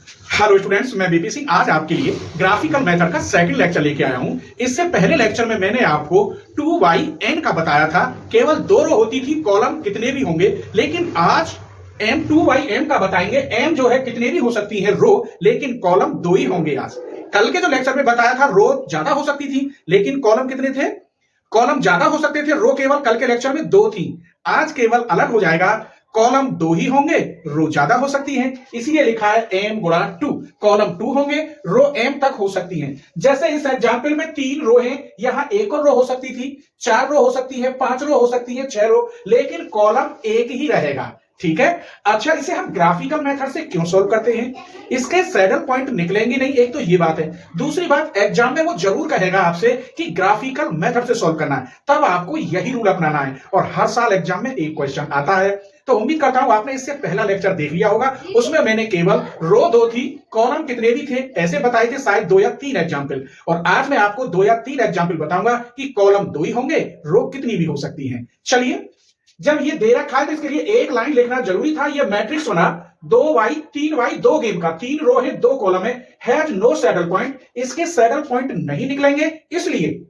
Hello students, मैं BP Singh आज आपके लिए ग्राफिकल मेथड का सेकंड लेक्चर लेके आया हूं। इससे पहले लेक्चर में मैंने आपको 2yn का बताया था, केवल 2 रो होती थी, कॉलम कितने भी होंगे। लेकिन आज m2m का बताएंगे। m जो है कितने भी हो सकती है रो, लेकिन कॉलम 2 ही होंगे। आज कल के जो लेक्चर में बताया था रो ज्यादा हो सकती थी, लेकिन कॉलम कितने थे? कॉलम ज्यादा हो सकते थे, रो केवल कल के लेक्चर में 2 थी। आज केवल अलग हो जाएगा, कॉलम 2 ही होंगे, रो ज्यादा हो सकती है, इसलिए लिखा है m गुणा 2। कॉलम 2 होंगे, रो m तक हो सकती है। जैसे इस एग्जाम्पल में 3 रो हैं, यहां एक और रो हो सकती थी, 4 रो हो सकती है, 5 रो हो सकती है, 6 रो, लेकिन कॉलम एक ही रहेगा। ठीक है। अच्छा, इसे हम ग्राफिकल मेथड से क्यों सोल्व करते हैं? इसके सैडल पॉइंट निकलेंगे नहीं, एक तो ये बात है। दूसरी बात, एग्जाम में वो जरूर कहेगा आपसे कि ग्राफिकल मेथड से सोल्व करना है, तब आपको यही रूल अपनाना है। और हर साल एग्जाम में एक क्वेश्चन आता है। तो उम्मीद करता हूं आपने इससे पहला लेक्चर देख लिया होगा। उसमें मैंने केवल रो 2 थी, कॉलम कितने भी थे ऐसे बताए थे, शायद 2 या 3 एग्जाम्पल। और आज मैं आपको 2 या 3 एग्जाम्पल बताऊंगा कि कॉलम 2 ही होंगे, रो कितनी भी हो सकती है। चलिए, जब ये दे रखा है तो इसके लिए एक लाइन लिखना जरूरी था। ये मैट्रिक्स बना 2y 3y 2 गेम का, 3 रो है, 2 column has no saddle point. इसके सैडल पॉइंट नहीं निकलेंगे, इसलिए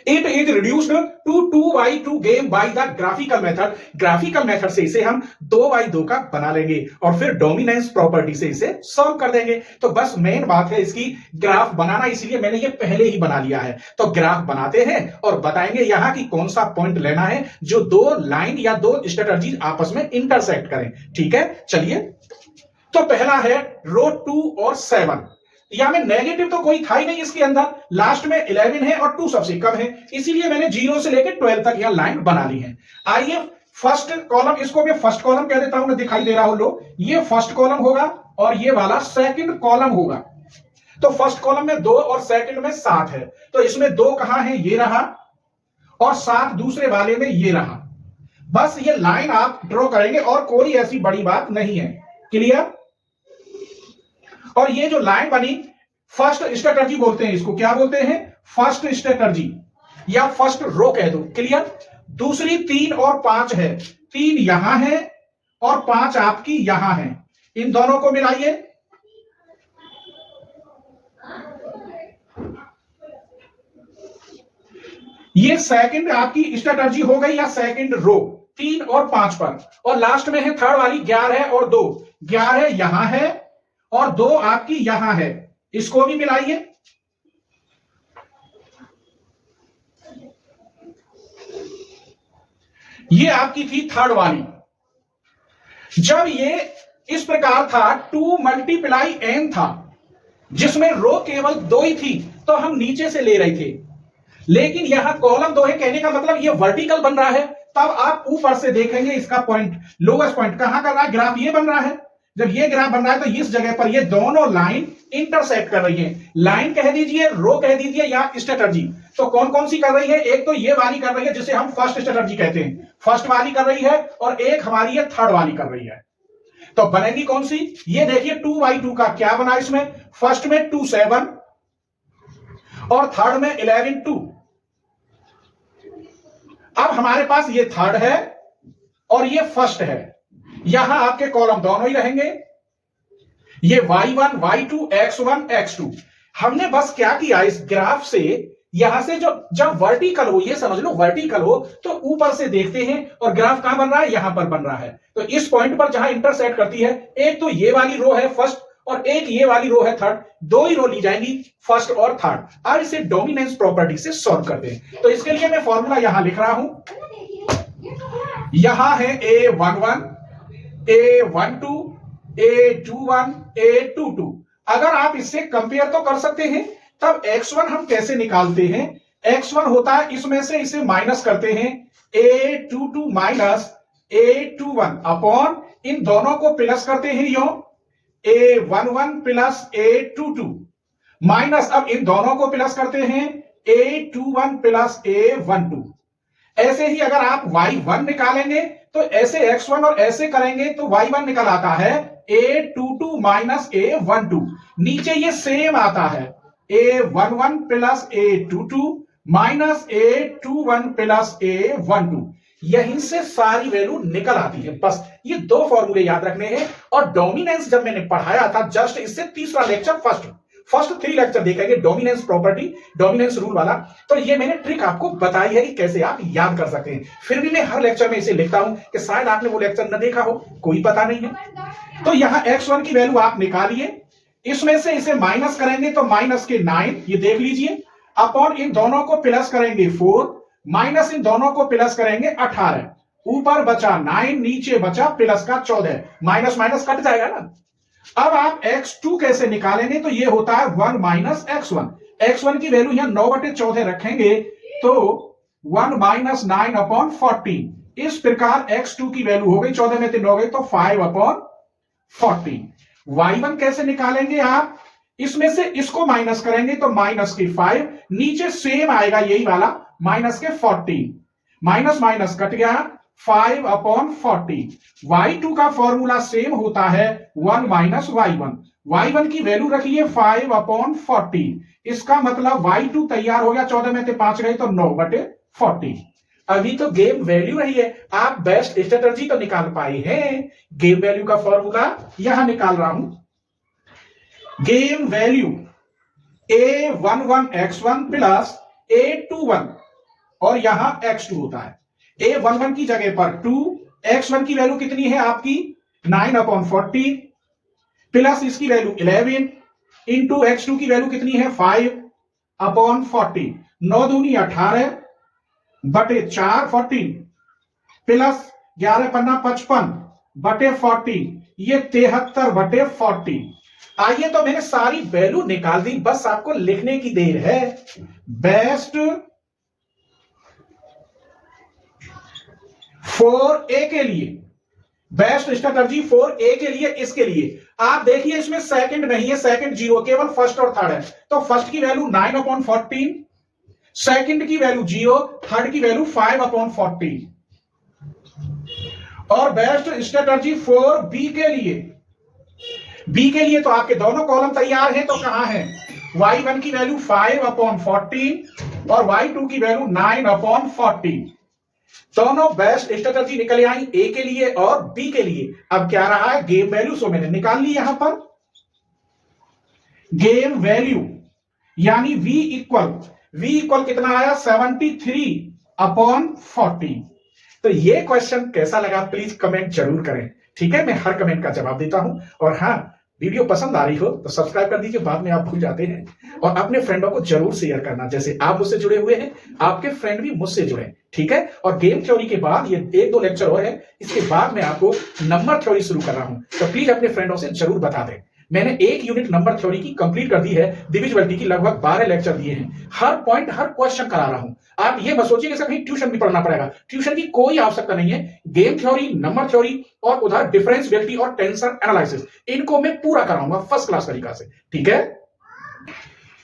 it is reduced to 2y2 game by the graphical method. Graphical method से इसे हम 2y2 का बना लेंगे और फिर डोमिनेंस प्रॉपर्टी से इसे सॉल्व कर देंगे। तो बस मेन बात है इसकी ग्राफ बनाना, इसीलिए मैंने ये पहले ही बना लिया है। तो ग्राफ बनाते हैं और बताएंगे यहां की कौन सा पॉइंट लेना है जो 2 लाइन या 2 स्ट्रेटजी आपस में इंटरसेक्ट करें। ठीक है, चलिए। तो पहला है रो 2 और 7। यहां में नेगेटिव तो कोई था ही नहीं इसके अंदर, लास्ट में 11 है और 2 सबसे कम है, इसीलिए मैंने 0 से लेकर 12 तक यहां लाइन बना ली है। आइए फर्स्ट कॉलम, इसको मैं फर्स्ट कॉलम कह देता हूं ना, दिखाई दे रहा हो लो, ये फर्स्ट कॉलम होगा और ये वाला सेकंड कॉलम होगा। तो फर्स्ट कॉलम में 2 और सेकंड में 7 है, तो इसमें 2 कहां है, ये रहा, और 7 दूसरे वाले में ये रहा। बस ये लाइन आप ड्रॉ करेंगे और कोई ऐसी बड़ी बात नहीं है। क्लियर? और ये जो लाइन बनी, फर्स्ट स्ट्रेटजी बोलते हैं इसको। क्या बोलते हैं? फर्स्ट स्ट्रेटजी या फर्स्ट रो कह दो। क्लियर? दूसरी 3 और 5 है, 3 यहां है और 5 आपकी यहां है, इन दोनों को मिलाइए। ये सेकंड आपकी स्ट्रेटजी हो गई या सेकंड रो 3 और 5 पर। और लास्ट में है थर्ड वाली 11 और 2, 11 यहां है और 2 आपकी यहां है, इसको भी मिलाइए। ये आपकी थी थर्ड वाली। जब ये इस प्रकार था 2 मल्टीप्लाई n था, जिसमें रो केवल 2 ही थी, तो हम नीचे से ले रहे थे। लेकिन यहां कॉलम 2 है, कहने का मतलब ये वर्टिकल बन रहा है, तब आप ऊपर से देखेंगे इसका पॉइंट, लोवेस्ट पॉइंट कहां कर रहा है, ग्राफ ये बन रहा है। जब ये ग्राफ बन रहा है तो इस जगह पर ये दोनों लाइन इंटरसेक्ट कर रही है। लाइन कह दीजिए, रो कह दीजिए या स्ट्रेटजी। तो कौन कौन सी कर रही है? एक तो ये वाली कर रही है जिसे हम फर्स्ट स्ट्रेटजी कहते हैं, फर्स्ट वाली कर रही है, और एक हमारी ये थर्ड वाली कर रही है। तो बनेगी कौन सी? ये देखिए 2y2 का क्या बना इसमें, फर्स्ट में 2 7 और थर्ड में 11 2। अब हमारे पास ये थर्ड है और ये फर्स्ट है, यहां आपके कॉलम दोनों ही रहेंगे, ये y1 y2 x1 x2। हमने बस क्या किया, इस ग्राफ से यहां से जो जब वर्टिकल हो, ये समझ लो वर्टिकल हो, तो ऊपर से देखते हैं और ग्राफ कहां बन रहा है, यहां पर बन रहा है। तो इस पॉइंट पर जहां इंटरसेक्ट करती है, एक तो ये वाली रो है फर्स्ट और एक ये वाली रो है थर्ड, 2 ही रो ली जाएंगी, फर्स्ट और थर्ड। अब इसे डोमिनेंस प्रॉपर्टी से सॉल्व करते हैं। तो इसके लिए मैं फॉर्मूला यहां लिख रहा हूं, यहां है a11 a12 a21 a22। अगर आप इससे कंपेयर तो कर सकते हैं, तब x1 हम कैसे निकालते हैं? x1 होता है इसमें से इसे माइनस करते हैं, a22 माइनस a21 अपॉन इन दोनों को प्लस करते हैं, यो a11 प्लस a22 माइनस, अब इन दोनों को प्लस करते हैं, a21 प्लस a12। ऐसे ही अगर आप y1 निकालेंगे तो ऐसे x1 और ऐसे करेंगे तो y1 निकल आता है a22 माइनस a12। नीचे ये सेम आता है, a11 plus a22 minus a21 plus a12। यहीं से सारी वैल्यू निकल आती है। बस ये दो फॉर्मूले याद रखने हैं। और डोमिनेंस जब मैंने पढ़ाया था जस्ट इससे तीसरा लेक्चर फर्स्ट 3 लेक्चर देखेंगे डोमिनेंस प्रॉपर्टी, डोमिनेंस रूल वाला। तो ये मैंने ट्रिक आपको बताई है कि कैसे आप याद कर सकते हैं। फिर भी मैं हर लेक्चर में इसे लिखता हूं कि शायद आपने वो लेक्चर न देखा हो, कोई पता नहीं है। तो यहां x1 की वैल्यू आप निकालिए, इसमें से इसे माइनस करेंगे तो माइनस के 9, ये देख लीजिए, अपॉन इन दोनों को प्लस करेंगे 4, माइनस इन दोनों को प्लस करेंगे 18, ऊपर बचा 9, नीचे बचा प्लस का 14, माइनस माइनस कट जाएगा ना। अब आप x2 कैसे निकालेंगे, तो ये होता है 1 माइनस x1। x1 की वैल्यू यहां 9/14 रखेंगे तो 1 माइनस 9 अपॉन 14। इस प्रकार x2 की वैल्यू हो गई, 14 में 3 हो गई तो 5 अपॉन 14। y1 कैसे निकालेंगे आप, इसमें से इसको माइनस करेंगे तो माइनस के 5, नीचे सेम आएगा यही वाला माइनस के 14, माइनस माइनस कट गया 5 अपॉन 40। y2 का फॉर्मूला सेम होता है 1 माइनस y1। y1 की वैल्यू रखिए 5 अपॉन 40, इसका मतलब y2 तैयार हो गया, 14 में से 5 गए तो 9/40। अभी तो गेम वैल्यू रही है, आप बेस्ट स्ट्रेटजी तो निकाल पाए हैं। गेम वैल्यू का फॉर्मूला यहां निकाल रहा हूं, game value a11x1 plus a21 और यहां x2 होता है। a11 की जगह पर 2, x1 की वैल्यू कितनी है आपकी 9 अपॉन 40 प्लस इसकी वैल्यू 11 इंटू x2 की वैल्यू कितनी है 5 अपॉन 40, 9 दूनी 18 बटे 4 14 प्लस 11 पन्ना 55 बटे 40, ये 73/40। आइए तो मैंने सारी वैल्यू निकाल दी, बस आपको लिखने की देर है। बेस्ट फॉर ए के लिए, बेस्ट स्ट्रेटजी फॉर ए के लिए, इसके लिए आप देखिए इसमें सेकंड नहीं है, सेकंड 0, केवल फर्स्ट और थर्ड है। तो फर्स्ट की वैल्यू 9 अपॉन 14, सेकंड की वैल्यू 0, थर्ड की वैल्यू 5 अपॉन 40। और बेस्ट स्ट्रेटजी फॉर बी के लिए, बी के लिए तो आपके दोनों कॉलम तैयार हैं, तो कहां है, y1 की वैल्यू 5 अपॉन 14 और y2 की वैल्यू 9 अपॉन 40। दोनों बेस्ट स्ट्रेटजी निकल आई ए के लिए और बी के लिए। अब क्या रहा है, गेम वैल्यू, सो मैंने निकाल ली यहां पर गेम वैल्यू, यानी v इक्वल कितना आया 73 अपॉन 40। तो ये क्वेश्चन कैसा लगा प्लीज कमेंट जरूर करें, ठीक है। मैं हर कमेंट का जवाब देता हूं। और हाँ, वीडियो पसंद आ रही हो तो सब्सक्राइब कर दीजिए, बाद में आप भूल जाते हैं। और अपने फ्रेंडों को जरूर शेयर करना, जैसे आप मुझसे जुड़े हुए हैं आपके फ्रेंड भी मुझसे जुड़े, ठीक है। और गेम थ्योरी के बाद ये 1-2 लेक्चर और है, इसके बाद मैं आपको नंबर थ्योरी शुरू कर रहा हूं, तो प्लीज अपने फ्रेंडों से जरूर बता दें। मैंने 1 यूनिट नंबर थ्योरी की कंप्लीट कर दी है, डिविजिबिलिटी की लगभग 12 लेक्चर दिए हैं, हर पॉइंट हर क्वेश्चन करा रहा हूं। आप ये मत सोचिए कि सर कहीं ट्यूशन भी पढ़ना पड़ेगा, ट्यूशन की कोई आवश्यकता नहीं है। गेम थ्योरी, नंबर थ्योरी और उधर डिफरेंशियलिटी और टेंसर एनालिसिस, इनको मैं पूरा कराऊंगा फर्स्ट क्लास तरीका से, ठीक है।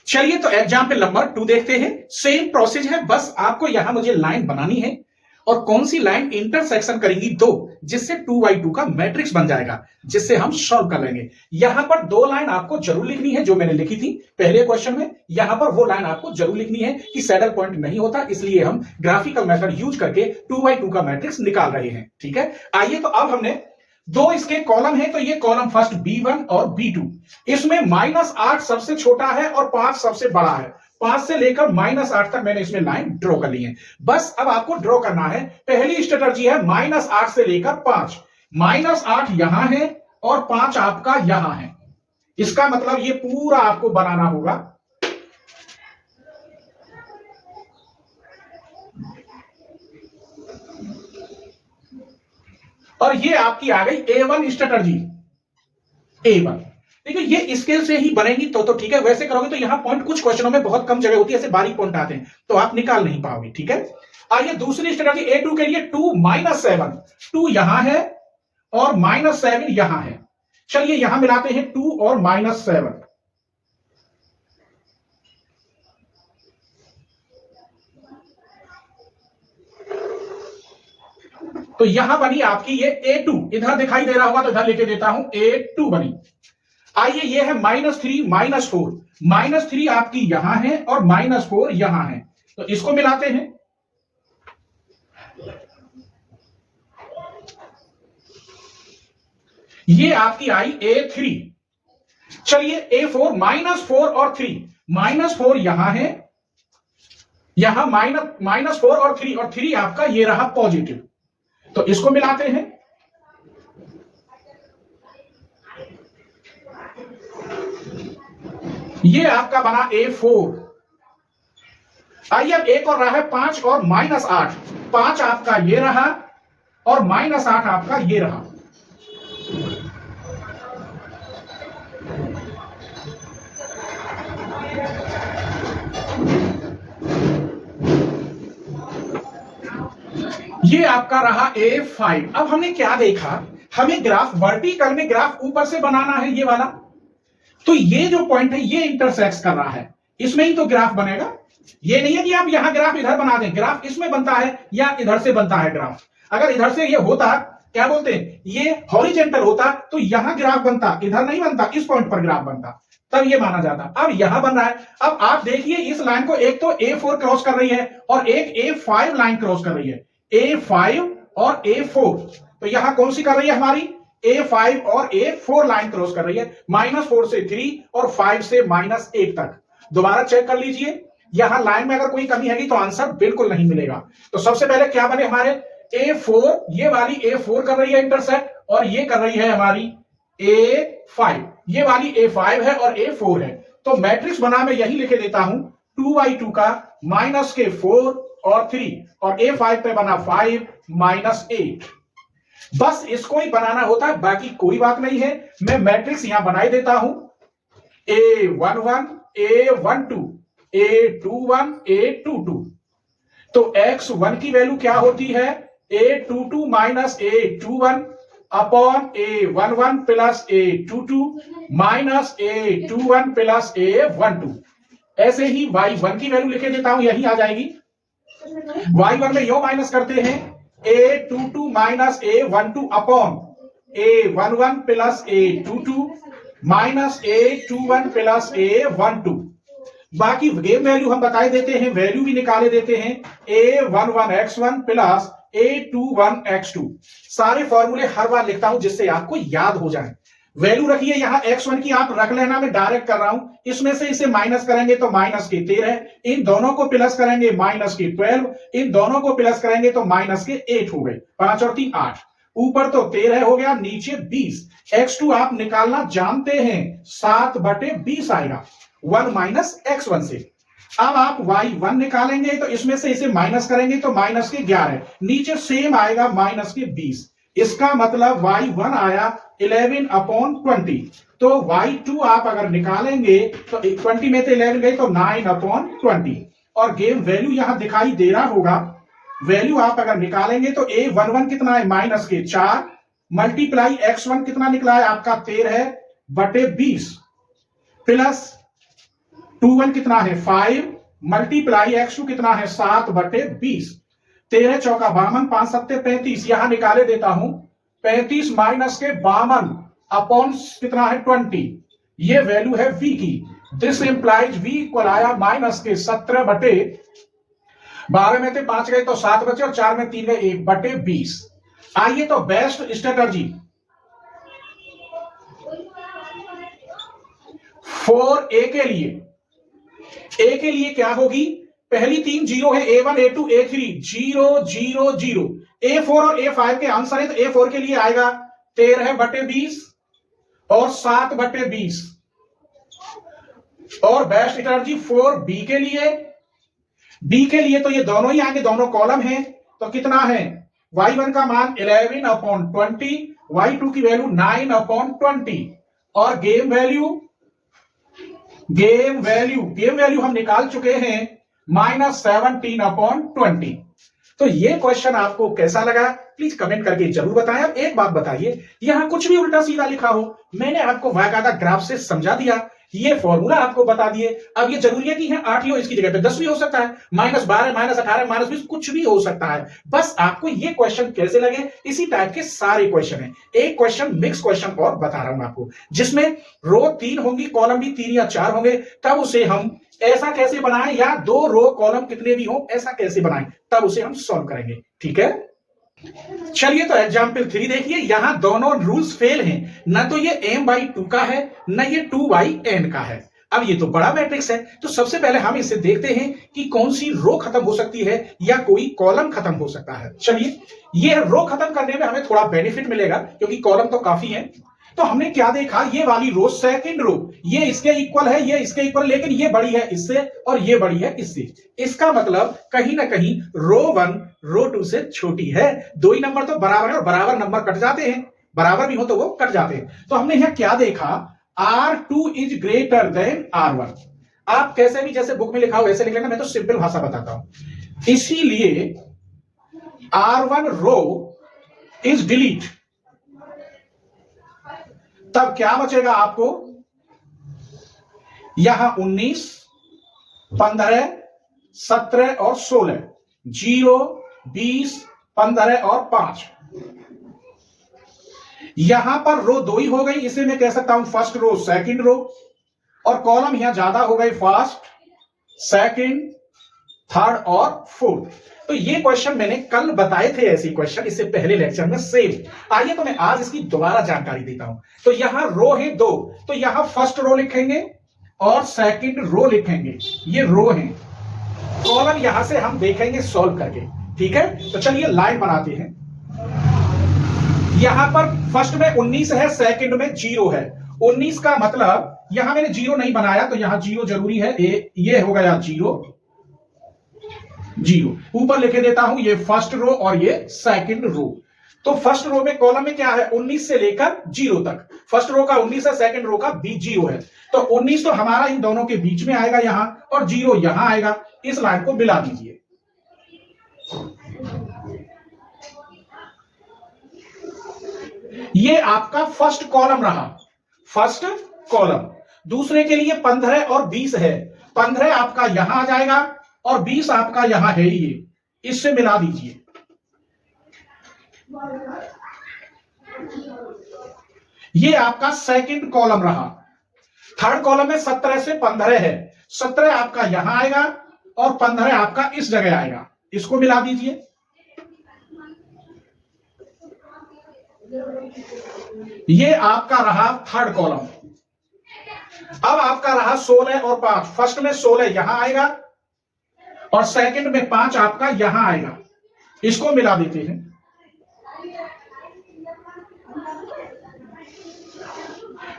चलिए तो एग्जाम्पल नंबर 2 देखते हैं। सेम प्रोसेस है, बस आपको यहां मुझे लाइन बनानी है और कौन सी लाइन इंटरसेक्शन करेंगी 2, जिससे 2/2 का मैट्रिक्स बन जाएगा, जिससे हम सॉल्व कर लेंगे। यहां पर 2 लाइन आपको जरूर लिखनी है जो मैंने लिखी थी पहले क्वेश्चन में। यहां पर वो लाइन आपको जरूर लिखनी है कि सैडल पॉइंट नहीं होता, इसलिए हम ग्राफिकल मेथड यूज करके 2/2 का मैट्रिक्स निकाल रहे हैं, ठीक है। आइए तो अब हमने 2 इसके कॉलम है, तो ये कॉलम फर्स्ट B1 और B2, इसमें -8 सबसे छोटा है और 5 सबसे बड़ा है। 5 से लेकर -8 तक मैंने इसमें लाइन ड्रॉ कर ली है। बस अब आपको ड्रॉ करना है। पहली स्ट्रेटजी है -8 से लेकर 5, -8 यहां है और 5 आपका यहां है। इसका मतलब ये पूरा आपको बनाना होगा। और ये आपकी आ गई A1 स्ट्रेटजी, A1। देखिए ये स्केल से ही बनेगी तो ठीक है, वैसे करोगे तो यहां पॉइंट कुछ क्वेश्चनों में बहुत कम जगह होती है, ऐसे बारीक पॉइंट आते हैं तो आप निकाल नहीं पाओगे, ठीक है। आइए दूसरी स्ट्रेटजी A2 के लिए 2 -7, 2 यहां है और -7 यहां है। चलिए यहां मिलाते हैं 2 और -7, तो यहां बनी आपकी ये A2। इधर दिखाई दे रहा होगा तो इधर लेके देता हूं, A2 बनी। आइए ये है -3 -4, -3 आपकी यहां है और -4 यहां है, तो इसको मिलाते हैं। ये आपकी आई A3। चलिए A4 -4 और 3, -4 यहां है, यहां -4 और 3 आपका ये रहा पॉजिटिव, तो इसको मिलाते हैं। ये आपका बना A4। आइए अब एक और रहा है 5 और -8, 5 आपका ये रहा और -8 आपका ये रहा। ये आपका रहा A5। अब हमने क्या देखा, हमें ग्राफ वर्टिकल में ग्राफ ऊपर से बनाना है ये वाला, तो ये जो पॉइंट है ये इंटरसेक्ट कर रहा है, इसमें ही तो ग्राफ बनेगा। ये नहीं है कि आप यहां ग्राफ इधर बना दें, ग्राफ इसमें बनता है या इधर से बनता है ग्राफ। अगर इधर से ये होता, क्या बोलते हैं, ये हॉरिजेंटल होता तो यहां ग्राफ बनता, इधर नहीं बनता, इस पॉइंट पर ग्राफ बनता, तब ये माना जाता। अब यहां बन रहा है। अब आप देखिए इस लाइन को एक तो A4 क्रॉस कर रही है और एक A5 लाइन क्रॉस कर रही है, A5 और A4। तो यहां कौन सी कर रही है हमारी, A5 और A4 लाइन क्रॉस कर रही है, -4 से 3 और 5 से -8 तक। दोबारा चेक कर लीजिए, यहां लाइन में अगर कोई कमी है तो आंसर बिल्कुल नहीं मिलेगा। तो सबसे पहले क्या बने हमारे A4, ये वाली A4 कर रही है इंटरसेक्ट और ये कर रही है हमारी A5, ये वाली A5 है और A4 है। तो मैट्रिक्स बना मैं यही लिखे देता हूं 2/2 का -4 और 3 और A5 पे बना 5 -8। बस इसको ही बनाना होता है, बाकी कोई बात नहीं है। मैं मैट्रिक्स यहां बनाई देता हूं A11 A12 A21 A22। तो x1 की वैल्यू क्या होती है, A22 - A21 upon A11 plus A22 minus A21 plus A12। ऐसे ही y1 की वैल्यू लिखे देता हूं, यही आ जाएगी। y1 में यो माइनस करते हैं, A22 minus A12 upon A11 plus A22 minus A21 plus A12। बाकी गेम वैल्यू हम बताए देते हैं, वैल्यू भी निकाले देते हैं, A11x1 प्लस A21x2। सारे फॉर्मूले हर बार लिखता हूं जिससे आपको याद हो जाए। वैल्यू रखिए यहां x1 की, आप रख लेना, मैं डायरेक्ट कर रहा हूं। इसमें से इसे माइनस करेंगे तो -13, इन दोनों को प्लस करेंगे -12, इन दोनों को प्लस करेंगे तो -8 हो गए, 5 और 3 8, ऊपर तो 13 हो गया, नीचे 20। x2 आप निकालना जानते हैं, 7/20 आएगा 1 - x1 से। अब आप y1 निकालेंगे तो इसमें से इसे माइनस करेंगे तो -11, नीचे सेम आएगा -20। इसका मतलब y1 आया 11/20। तो y2 आप अगर निकालेंगे तो 20 में से 11 गए तो 9/20। और गेम वैल्यू यहां दिखाई दे रहा होगा, वैल्यू आप अगर निकालेंगे तो A11 कितना है, -4 मल्टीप्लाई x1 कितना निकला है आपका 13/20 प्लस 21 कितना है 5 मल्टीप्लाई x2 कितना है 7/20। 13 चौका 52, 5 सत्ते 35, यहां निकाले देता हूं 35 माइनस के 52 अपॉन कितना है 20। ये वैल्यू है v की। दिस इंप्लाइज v इक्वल आया -17/12 में से 5 गए तो 7 बचे और 4 में 3 गए 1/20। आइए तो बेस्ट स्ट्रेटर्जी 4a के लिए, ए के लिए क्या होगी, पहली 3 जीरो है, A1 A2 A3 0 0 0। A4 और A5 के आंसर है तो A4 के लिए आएगा 13/20 और 7/20। और बेस्ट स्ट्रेटर्जी 4b के लिए, b के लिए तो ये दोनों ही आएंगे, दोनों कॉलम हैं, तो कितना है y1 का मान 11/20, y2 की वैल्यू 9/20 और गेम वैल्यू हम निकाल चुके हैं -17/20। तो ये क्वेश्चन आपको कैसा लगा प्लीज कमेंट करके जरूर बताएं। अब एक बात बताइए, यहां कुछ भी उल्टा सीधा लिखा हो, मैंने आपको बाकायदा ग्राफ से समझा दिया, ये फॉर्मूला आपको बता दिए। अब ये जरूरी है कि यहां 8 ही हो, इसकी जगह पे 10 भी हो सकता है, -12 -18 -20 कुछ भी हो सकता है। बस आपको ये क्वेश्चन कैसे लगे, इसी टाइप के सारे क्वेश्चन हैं। एक क्वेश्चन मिक्स क्वेश्चन और बता रहा हूं आपको, जिसमें रो 3 होंगी, कॉलम भी 3 या 4 होंगे, तब उसे हम ऐसा कैसे बनाएं, या 2 रो कॉलम कितने भी हो ऐसा कैसे बनाएं, तब उसे हम सॉल्व करेंगे। ठीक है। चलिए तो एग्जाम्पल 3 देखिए, यहां दोनों रूल्स फेल हैं। न तो ये m/2 का है, न ये 2/n का है। अब ये तो बड़ा मैट्रिक्स है, तो सबसे पहले हम इसे देखते हैं कि कौन सी रो खत्म हो सकती है या कोई कॉलम खत्म हो सकता है। चलिए, ये रो खत्म करने में हमें थोड़ा बेनिफिट मिलेगा क्योंकि कॉलम तो काफी है। तो हमने क्या देखा, ये वाली रो सेकंड रो ये इसके इक्वल है, ये इसके इक्वल, लेकिन ये बड़ी है इससे और ये बड़ी है इससे। इसका मतलब कहीं ना कहीं रो 1 रो 2 से छोटी है। दो ही नंबर तो बराबर है और बराबर नंबर कट जाते हैं, बराबर भी हो तो वो कट जाते हैं। तो हमने यहां क्या देखा, R2 is greater than R1। आप कैसे भी जैसे बुक में लिखा हो वैसे लिख लेना, मैं तो सिंपल भाषा बताता हूं। इसीलिए R1 रो इज डिलीट। तब क्या बचेगा आपको, यहां 19, 15, 17 और 16, 0, 20, 15 और 5। यहां पर रो 2 ही हो गई, इसे मैं कह सकता हूं फर्स्ट रो सेकंड रो, और कॉलम यहां ज्यादा हो गई, फर्स्ट, सेकंड, थर्ड और फोर्थ। तो ये क्वेश्चन मैंने कल बताए थे, ऐसे क्वेश्चन इससे पहले लेक्चर में सेम। आइए तो मैं आज इसकी दोबारा जानकारी देता हूं। तो यहां रो है 2, तो यहां फर्स्ट रो लिखेंगे और सेकंड रो लिखेंगे, ये रो है। कॉलम यहां से हम देखेंगे सॉल्व करके, ठीक है। तो चलिए लाइन बनाते हैं। यहां पर फर्स्ट में 19 है, सेकंड में 0 है। 19 का मतलब यहां मैंने 0 नहीं बनाया, तो यहां 0 जरूरी है, ये हो गया 0, 0 ऊपर लिखे देता हूं, ये फर्स्ट रो और ये सेकंड रो। तो फर्स्ट रो में कॉलम में क्या है, 19 से लेकर 0 तक। फर्स्ट रो का 19 है, सेकंड रो का 0 है। तो 19 तो हमारा इन दोनों के बीच में आएगा यहां, और 0 यहां आएगा। इस लाइन को मिला दीजिए। ये आपका फर्स्ट कॉलम रहा, फर्स्ट कॉलम। दूसरे के लिए 15 और 20 है। 15 आपका यहां आ जाएगा और 20 आपका यहां है ही, इससे मिला दीजिए। ये आपका सेकंड कॉलम रहा। थर्ड कॉलम में 17 से 15 है। 17 आपका यहां आएगा और 15 आपका इस जगह आएगा, इसको मिला दीजिए। ये आपका रहा थर्ड कॉलम। अब आपका रहा 16 और 5। फर्स्ट में 16 यहां आएगा और सेकंड में 5 आपका यहां आएगा, इसको मिला देते हैं।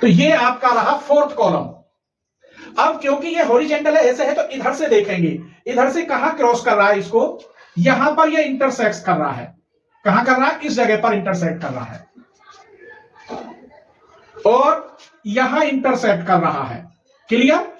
तो ये आपका रहा फोर्थ कॉलम। अब क्योंकि ये हॉरिजेंटल है, ऐसे है, तो इधर से देखेंगे, इधर से कहां क्रॉस कर रहा है, इसको यहां पर ये इंटरसेक्ट कर रहा है। कहां कर रहा है, इस जगह पर इंटरसेक्ट कर रहा है, और यहां इंटरसेक्ट कर रहा है। क्लियर।